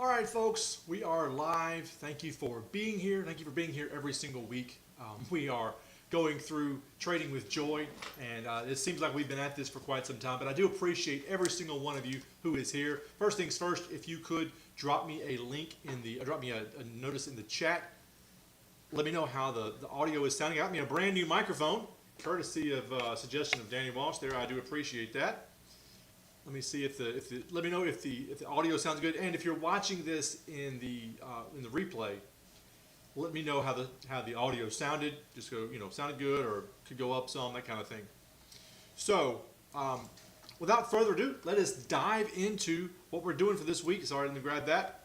All right, folks, we are live. Thank you for being here. Thank you for being here every single week. We are going through Trading with Joy, and it seems like we've been at this for quite some time, but I do appreciate every single one of you who is here. First things first, if you could drop me a link in the, drop me a notice in the chat. Let me know how the audio is sounding. Got me a brand new microphone, courtesy of suggestion of Danny Walsh there. I do appreciate that. Let me see let me know if the audio sounds good, and if you're watching this in the replay, let me know how the audio sounded. Just go, sounded good or could go up some, that kind of thing. So, without further ado, let us dive into what we're doing for this week. Sorry, let me grab that.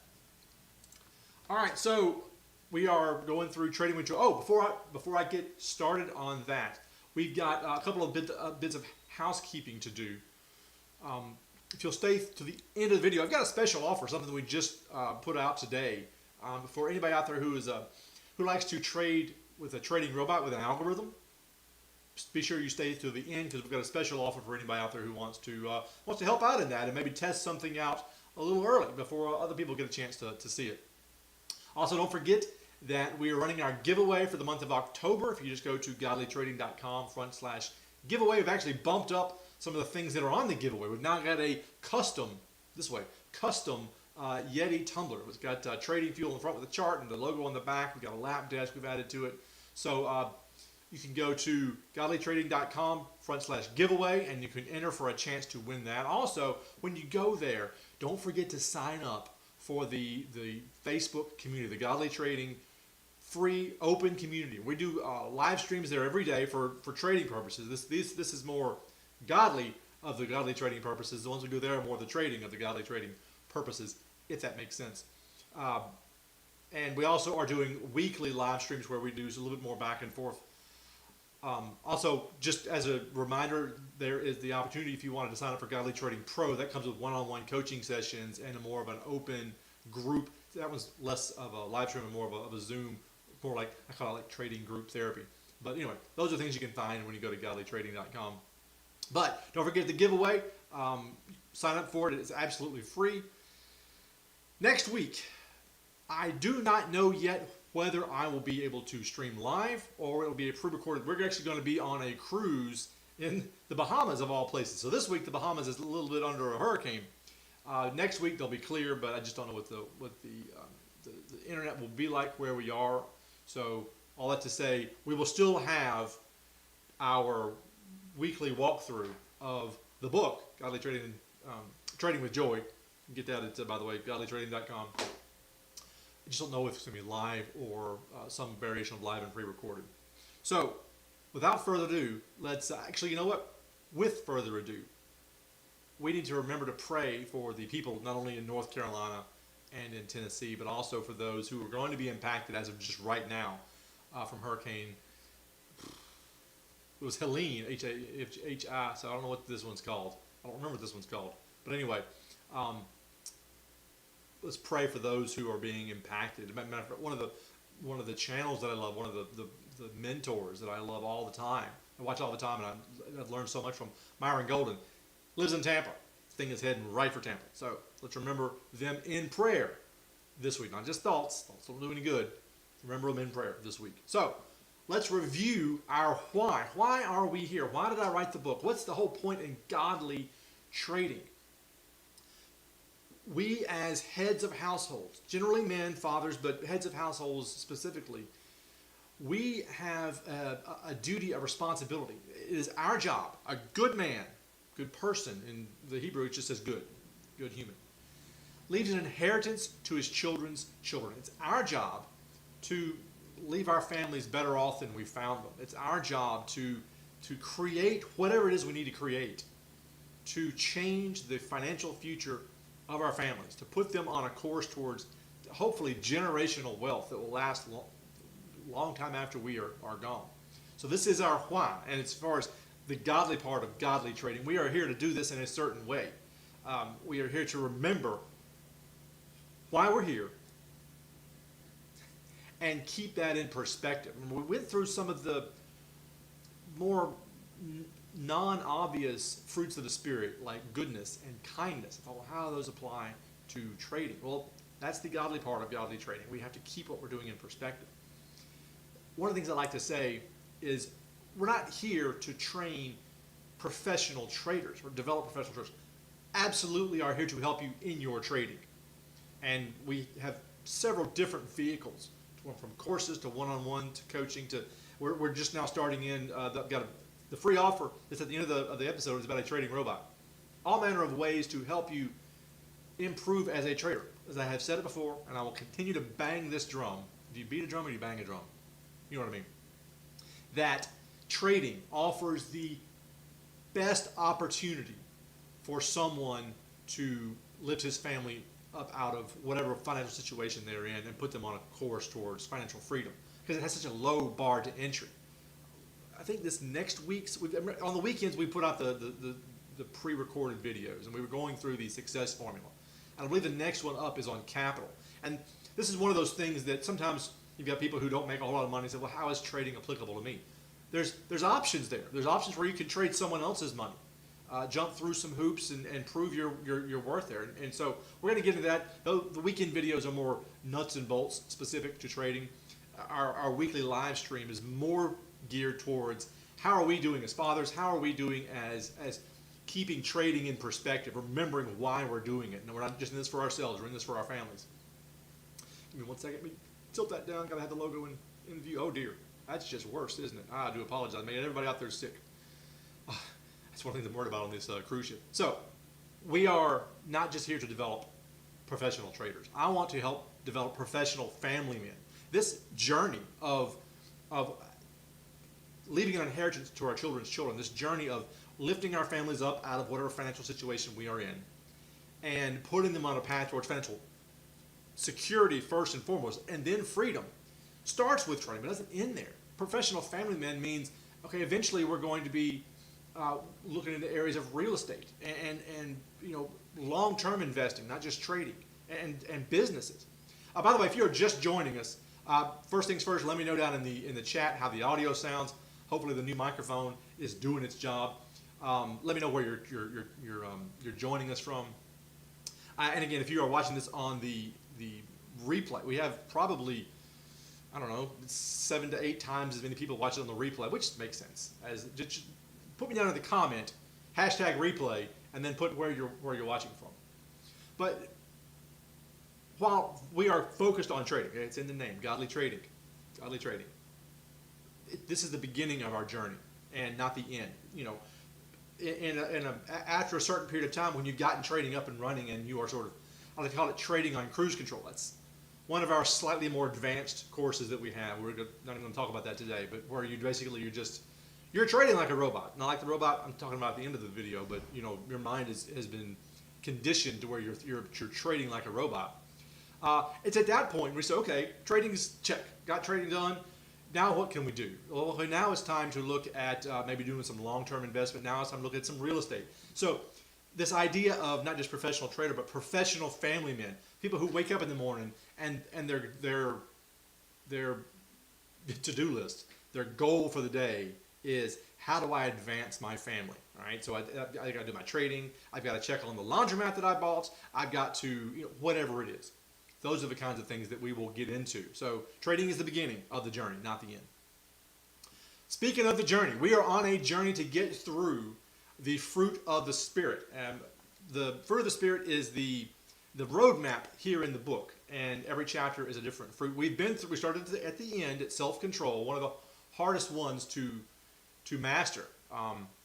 All right, so we are going through Trading with Joy. Oh, before I get started on that, we've got a couple of bits of housekeeping to do. If you'll stay to the end of the video, I've got a special offer, something that we just put out today for anybody out there who likes to trade with a trading robot with an algorithm. Just be sure you stay to the end because we've got a special offer for anybody out there who wants to help out in that and maybe test something out a little early before other people get a chance to see it. Also, don't forget that we are running our giveaway for the month of October. If you just go to godlytrading.com/giveaway, we've actually bumped up some of the things that are on the giveaway. We've now got a custom Yeti tumbler. It's got trading fuel in the front with a chart and the logo on the back. We've got a lap desk we've added to it. So you can go to godlytrading.com/giveaway and you can enter for a chance to win that. Also, when you go there, don't forget to sign up for the Facebook community, the Godly Trading free open community. We do live streams there every day for trading purposes. This is more godly of the godly trading purposes. The ones we do there are more the trading of the godly trading purposes, if that makes sense. And we also are doing weekly live streams where we do a little bit more back and forth. Also, just as a reminder, there is the opportunity if you wanted to sign up for Godly Trading Pro. That comes with one-on-one coaching sessions and more of an open group. That one's less of a live stream and more of a Zoom, more like, I call it like trading group therapy. But anyway, those are things you can find when you go to godlytrading.com. But don't forget the giveaway. Sign up for it. It's absolutely free. Next week, I do not know yet whether I will be able to stream live or it will be a pre-recorded. We're actually going to be on a cruise in the Bahamas of all places. So this week the Bahamas is a little bit under a hurricane. Next week they'll be clear, but I just don't know what the internet will be like where we are. So all that to say, we will still have our weekly walkthrough of the book, Godly Trading, Trading with Joy. You can get that at, by the way, godlytrading.com. I just don't know if it's going to be live or some variation of live and pre-recorded. So, without further ado, let's actually, you know what? With further ado, we need to remember to pray for the people not only in North Carolina and in Tennessee, but also for those who are going to be impacted as of just right now from Hurricane. It was Helene, H-I, so I don't know what this one's called. I don't remember what this one's called. But anyway, let's pray for those who are being impacted. Matter of fact, one of the channels that I love, one of the mentors that I love all the time, I watch all the time, and I've learned so much from Myron Golden, lives in Tampa. This thing is heading right for Tampa. So let's remember them in prayer this week. Not just thoughts. Thoughts don't do any good. Remember them in prayer this week. So let's review our why. Why are we here? Why did I write the book? What's the whole point in godly trading? We as heads of households, generally men, fathers, but heads of households specifically, we have a duty, a responsibility. It is our job, a good man, good person, in the Hebrew it just says good human, leaves an inheritance to his children's children. It's our job to leave our families better off than we found them. It's our job to create whatever it is we need to create to change the financial future of our families, to put them on a course towards hopefully generational wealth that will last long time after we are gone. So this is our why, and as far as the godly part of godly trading, we are here to do this in a certain way. We are here to remember why we're here and keep that in perspective. And we went through some of the more non-obvious fruits of the Spirit, like goodness and kindness. How do those apply to trading? Well, That's the godly part of godly trading. We have to keep what we're doing in perspective. One of the things I like to say is we're not here to train professional traders or develop professional traders. Absolutely are here to help you in your trading. And we have several different vehicles, from courses to one-on-one to coaching to we're just now starting in the free offer that's at the end of the episode is about a trading robot. All manner of ways to help you improve as a trader. As I have said it before, and I will continue to bang this drum. Do you beat a drum or do you bang a drum? You know what I mean? That trading offers the best opportunity for someone to lift his family up out of whatever financial situation they're in and put them on a course towards financial freedom, because it has such a low bar to entry. I think this next week's, on the weekends we put out the pre-recorded videos, and we were going through the success formula. And I believe the next one up is on capital. And this is one of those things that sometimes you've got people who don't make a whole lot of money and say, well, how is trading applicable to me? There's options there. There's options where you can trade someone else's money. Jump through some hoops and prove your worth there. And so we're going to get into that. The weekend videos are more nuts and bolts specific to trading. Our weekly live stream is more geared towards how are we doing as fathers? How are we doing as keeping trading in perspective, remembering why we're doing it. And we're not just in this for ourselves, we're in this for our families. Give me 1 second. Let me tilt that down. Gotta have the logo in view. Oh dear. That's just worse, isn't it? I do apologize. I made everybody out there sick. That's one thing I'm worried about on this cruise ship. So, we are not just here to develop professional traders. I want to help develop professional family men. This journey of leaving an inheritance to our children's children, this journey of lifting our families up out of whatever financial situation we are in and putting them on a path towards financial security first and foremost, and then freedom, starts with trading, but doesn't end there. Professional family men means, okay, eventually we're going to be looking into areas of real estate and long-term investing, not just trading, and businesses. By the way, if you're just joining us, first things first, let me know down in the chat how the audio sounds. Hopefully the new microphone is doing its job. Let me know where you're joining us from. And again, if you are watching this on the replay, we have probably, I don't know, 7 to 8 times as many people watching on the replay, which makes sense. Just put me down in the comment, #replay, and then put where you're watching from. But while we are focused on trading, okay, it's in the name, godly trading, this is the beginning of our journey and not the end. After a certain period of time, when you've gotten trading up and running and you are sort of, I like to call it trading on cruise control. That's one of our slightly more advanced courses that we have. We're not even going to talk about that today, but where you're trading like a robot. Not like the robot I'm talking about at the end of the video, but your mind has been conditioned to where you're trading like a robot. It's at that point we say, okay, trading's check, got trading done. Now what can we do? Well, now it's time to look at maybe doing some long-term investment. Now it's time to look at some real estate. So this idea of not just professional trader, but professional family men, people who wake up in the morning and their to-do list, their goal for the day is, how do I advance my family? All right, so I got to do my trading. I've got to check on the laundromat that I bought. I've got to, whatever it is. Those are the kinds of things that we will get into. So trading is the beginning of the journey, not the end. Speaking of the journey, we are on a journey to get through the fruit of the Spirit. The fruit of the Spirit is the roadmap here in the book, and every chapter is a different fruit. We started at the end at self-control, one of the hardest ones to master.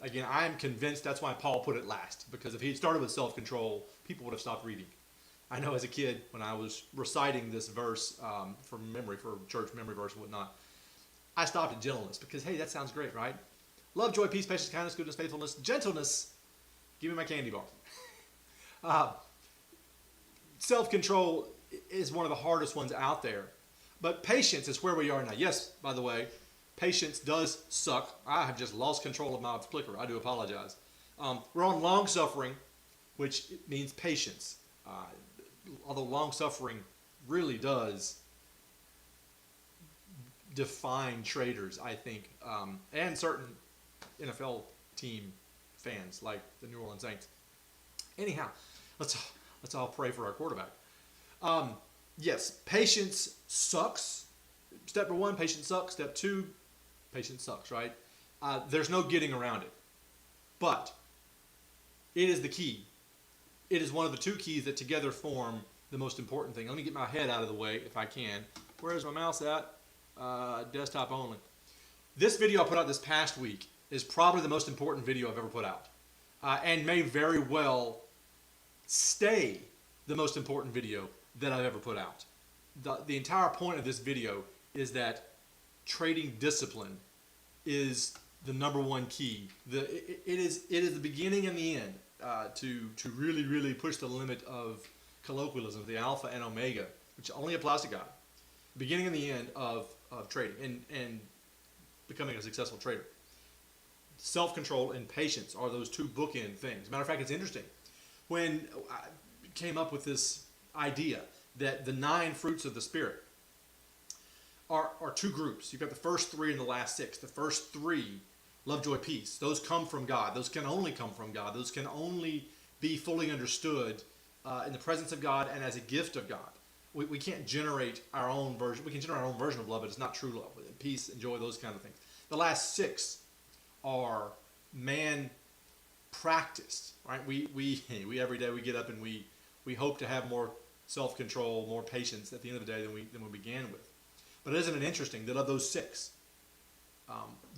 Again, I am convinced that's why Paul put it last, because if he had started with self-control, people would have stopped reading. I know as a kid, when I was reciting this verse from memory, for church memory verse and whatnot, I stopped at gentleness because, hey, that sounds great, right? Love, joy, peace, patience, kindness, goodness, faithfulness, gentleness. Give me my candy bar. Self-control is one of the hardest ones out there. But patience is where we are now. Yes, by the way, patience does suck. I have just lost control of my clicker. I do apologize. We're on long-suffering, which means patience. Although long-suffering really does define traders, I think, and certain NFL team fans like the New Orleans Saints. Anyhow, let's all pray for our quarterback. yes, patience sucks. Step number one, patience sucks. Step two, patience sucks, right? There's no getting around it. But it is the key. It is one of the two keys that together form the most important thing. Let me get my head out of the way if I can. Where's my mouse at? Desktop only. This video I put out this past week is probably the most important video I've ever put out. And may very well stay the most important video that I've ever put out. The entire point of this video is that trading discipline is the number one key. It is the beginning and the end to really push the limit of colloquialism, the alpha and omega, which only applies to God. Beginning and the end of trading and becoming a successful trader. Self-control and patience are those two bookend things. Matter of fact, it's interesting. When I came up with this idea that the 9 fruits of the Spirit are two groups. You've got the first 3 and the last 6. The first 3, love, joy, peace. Those come from God. Those can only come from God. Those can only be fully understood in the presence of God and as a gift of God. We can't generate our own version. We can generate our own version of love, but it's not true love. Peace and joy, those kind of things. The last 6 are man practiced, right? We every day we get up and we hope to have more self-control, more patience at the end of the day than we began with. But isn't it interesting that of those 6,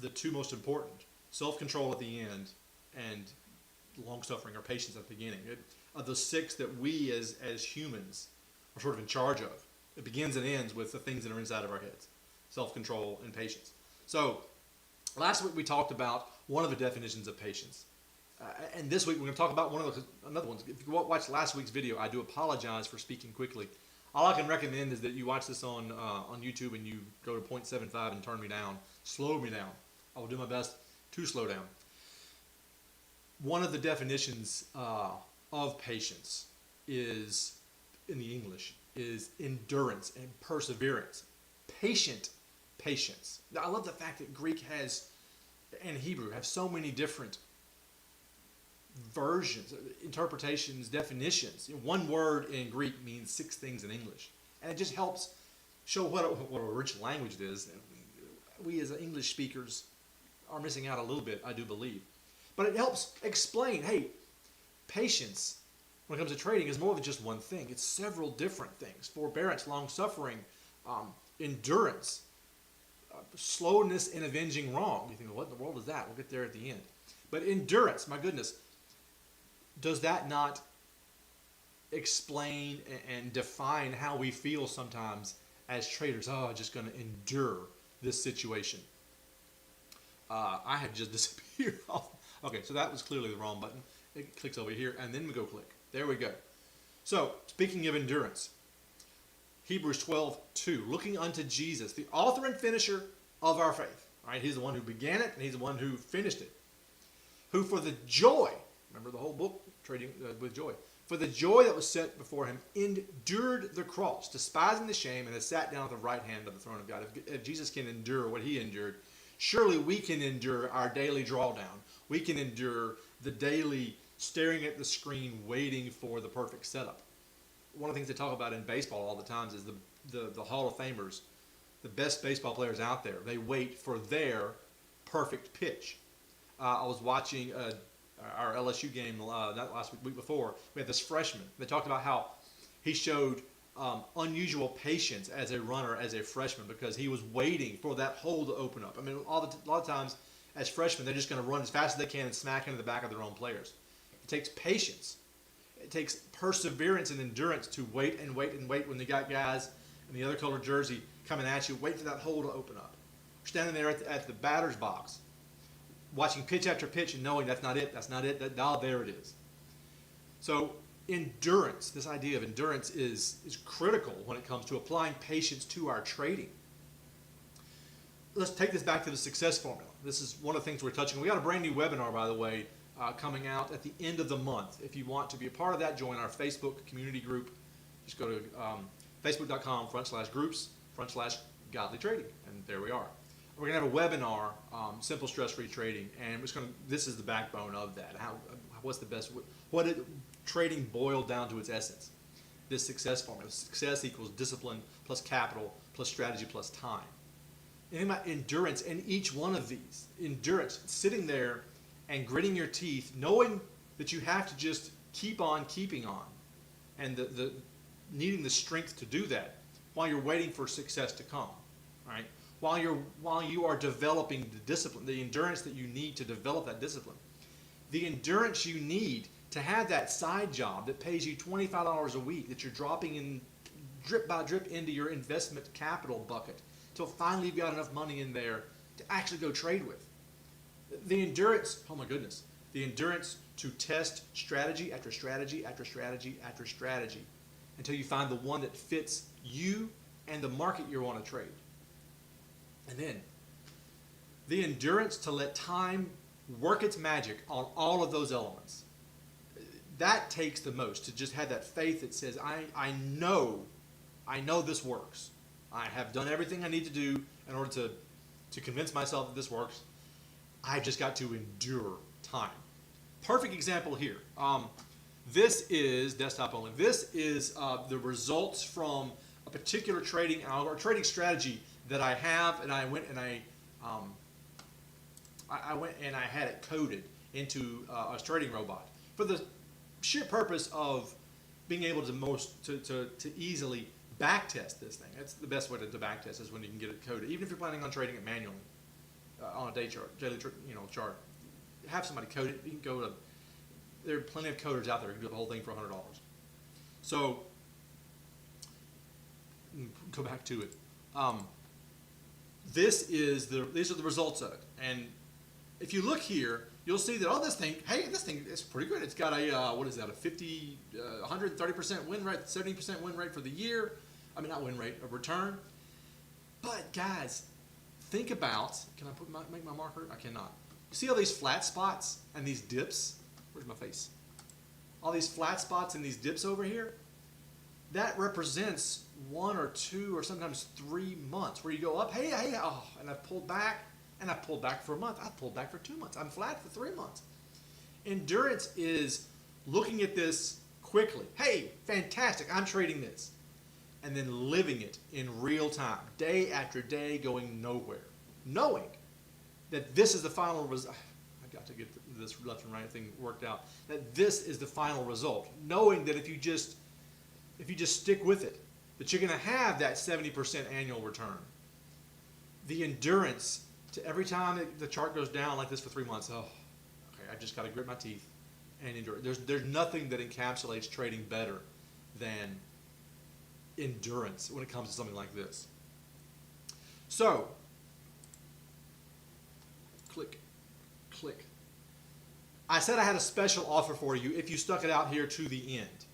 the 2 most important, self-control at the end and long-suffering or patience at the beginning, of the 6 that we as humans are sort of in charge of, it begins and ends with the things that are inside of our heads, self-control and patience. So last week we talked about one of the definitions of patience. And this week we're going to talk about another one. If you watch last week's video, I do apologize for speaking quickly. All I can recommend is that you watch this on YouTube and you go to 0.75 and turn me down, slow me down. I will do my best to slow down. One of the definitions of patience is, in the English, is endurance and perseverance. Patient patience. Now, I love the fact that Greek and Hebrew have so many different versions, interpretations, definitions. One word in Greek means 6 things in English. And it just helps show what a rich language it is. We as English speakers are missing out a little bit, I do believe. But it helps explain, hey, patience, when it comes to trading, is more than just one thing. It's several different things. Forbearance, long-suffering, endurance, slowness in avenging wrong. You think, well, what in the world is that? We'll get there at the end. But endurance, my goodness, does that not explain and define how we feel sometimes as traders? Oh, I'm just going to endure this situation. I have just disappeared off. Okay, so that was clearly the wrong button. It clicks over here, and then we go click. There we go. So, speaking of endurance, Hebrews 12:2, looking unto Jesus, the author and finisher of our faith. Right? He's the one who began it, and he's the one who finished it. Who for the joy, remember the whole book, Trading with Joy, for the joy that was set before him, endured the cross, despising the shame, and has sat down at the right hand of the throne of God. If Jesus can endure what he endured, surely we can endure our daily drawdown. We can endure the daily staring at the screen, waiting for the perfect setup. One of the things they talk about in baseball all the time is the Hall of Famers, the best baseball players out there. They wait for their perfect pitch. I was watching our LSU game not last week before. We had this freshman. They talked about how he showed unusual patience as a runner, as a freshman, because he was waiting for that hole to open up. I mean, a lot of times as freshmen, they're just going to run as fast as they can and smack into the back of their own players. It takes patience. It takes perseverance and endurance to wait and wait and wait when they got guys in the other colored jersey coming at you. Wait for that hole to open up. We're standing there at the batter's box, watching pitch after pitch and knowing that's not it, there it is. So endurance, this idea of endurance is critical when it comes to applying patience to our trading. Let's take this back to the success formula. This is one of the things we're touching. We got a brand new webinar, by the way, coming out at the end of the month. If you want to be a part of that, join our Facebook community group. Just go to facebook.com/groups/godly trading, and there we are. We're going to have a webinar, Simple Stress-Free Trading, and this is the backbone of that. What's the best, trading boiled down to its essence. this success formula. Success equals discipline plus capital plus strategy plus time. And think about endurance in each one of these. Endurance, sitting there and gritting your teeth, knowing that you have to just keep on keeping on, and the needing the strength to do that while you're waiting for success to come, right? While you are developing the discipline, the endurance that you need to develop that discipline, the endurance you need to have that side job that pays you $25 a week that you're dropping in drip by drip into your investment capital bucket till finally you've got enough money in there to actually go trade with. The endurance, oh my goodness, the endurance to test strategy after strategy after strategy after strategy until you find the one that fits you and the market you want to trade. And then the endurance to let time work its magic on all of those elements. That takes the most, to just have that faith that says, I know this works. I have done everything I need to do in order to convince myself that this works. I've just got to endure time. Perfect example here. This is desktop only. This is the results from a particular trading strategy that I have, and I went and I had it coded into a trading robot for the sheer purpose of being able to easily back test this thing. That's the best way to back test, is when you can get it coded, even if you're planning on trading it manually on a daily chart. Have somebody code it. You can go to, there are plenty of coders out there who can do the whole thing for $100. So go back to it. These are the results of it. And if you look here, you'll see that this thing is pretty good. It's got a, 130% win rate, 70% win rate for the year. I mean, not win rate, a return. But guys, think about, can I make my marker? I cannot. You see all these flat spots and these dips? Where's my face? All these flat spots and these dips over here? That represents 1 or 2 or sometimes 3 months where you go up, and I've pulled back, and I've pulled back for a month. I've pulled back for 2 months. I'm flat for 3 months. Endurance is looking at this quickly. Hey, fantastic, I'm trading this. And then living it in real time, day after day, going nowhere. Knowing that this is the final result. I've got to get this left and right thing worked out. That this is the final result. Knowing that if you just stick with it, that you're going to have that 70% annual return. The endurance to every time the chart goes down like this for 3 months, I just got to grit my teeth and endure. There's nothing that encapsulates trading better than endurance when it comes to something like this. So, click. I said I had a special offer for you if you stuck it out here to the end.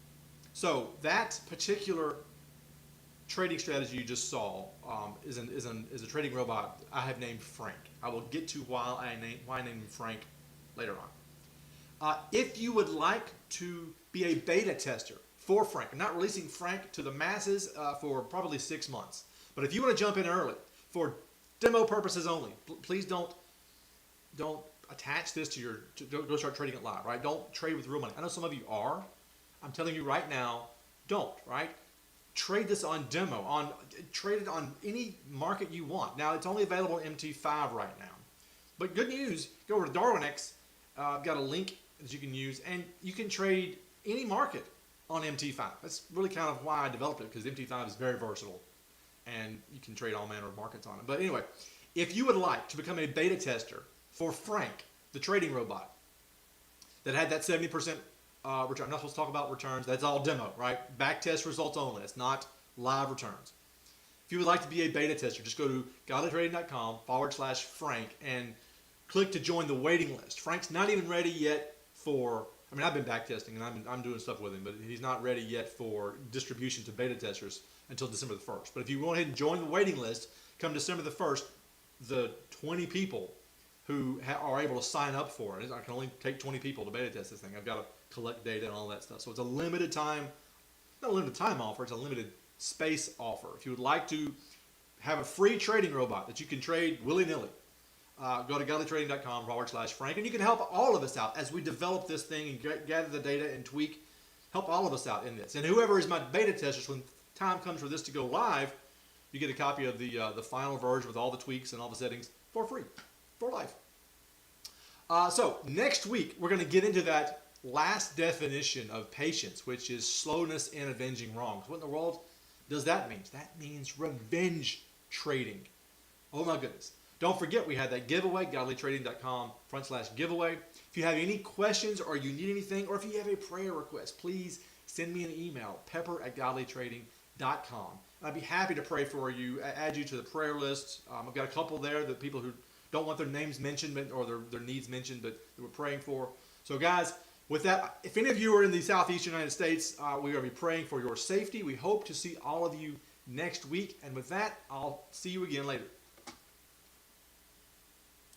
So that particular trading strategy you just saw is a trading robot I have named Frank. I will get to why I named him Frank later on. If you would like to be a beta tester for Frank, I'm not releasing Frank to the masses for probably 6 months, but if you want to jump in early for demo purposes only, please don't attach this to go start trading it live, right? Don't trade with real money. I know some of you are. I'm telling you right now, don't, right? Trade this on demo, trade it on any market you want. Now, it's only available in MT5 right now. But good news, go over to Darwinex. I've got a link that you can use, and you can trade any market on MT5. That's really kind of why I developed it, because MT5 is very versatile, and you can trade all manner of markets on it. But anyway, if you would like to become a beta tester for Frank, the trading robot, that had that 70% return. I'm not supposed to talk about returns. That's all demo, right? Back test results only. It's not live returns. If you would like to be a beta tester, just go to godlytrading.com/Frank and click to join the waiting list. Frank's not even ready yet for, I've been back testing and I'm doing stuff with him, but he's not ready yet for distribution to beta testers until December the 1st. But if you go ahead and join the waiting list, come December the 1st, the 20 people who are able to sign up for it, I can only take 20 people to beta test this thing. I've got to collect data and all that stuff. So it's a limited time, not a limited time offer, it's a limited space offer. If you would like to have a free trading robot that you can trade willy-nilly, go to godlytrading.com/Frank, and you can help all of us out as we develop this thing and gather the data and tweak help all of us out in this. And whoever is my beta testers, when time comes for this to go live, you get a copy of the final version with all the tweaks and all the settings for free, for life. So next week, we're going to get into that last definition of patience, which is slowness in avenging wrongs. What in the world does that mean? That means revenge trading. Oh my goodness. Don't forget, we had that giveaway, godlytrading.com/giveaway. If you have any questions or you need anything, or if you have a prayer request, please send me an email, pepper@godlytrading.com. And I'd be happy to pray for you, add you to the prayer list. I've got a couple there, that people who don't want their names mentioned or their needs mentioned, but that we're praying for. So guys, with that, if any of you are in the southeastern United States, we're going to be praying for your safety. We hope to see all of you next week. And with that, I'll see you again later.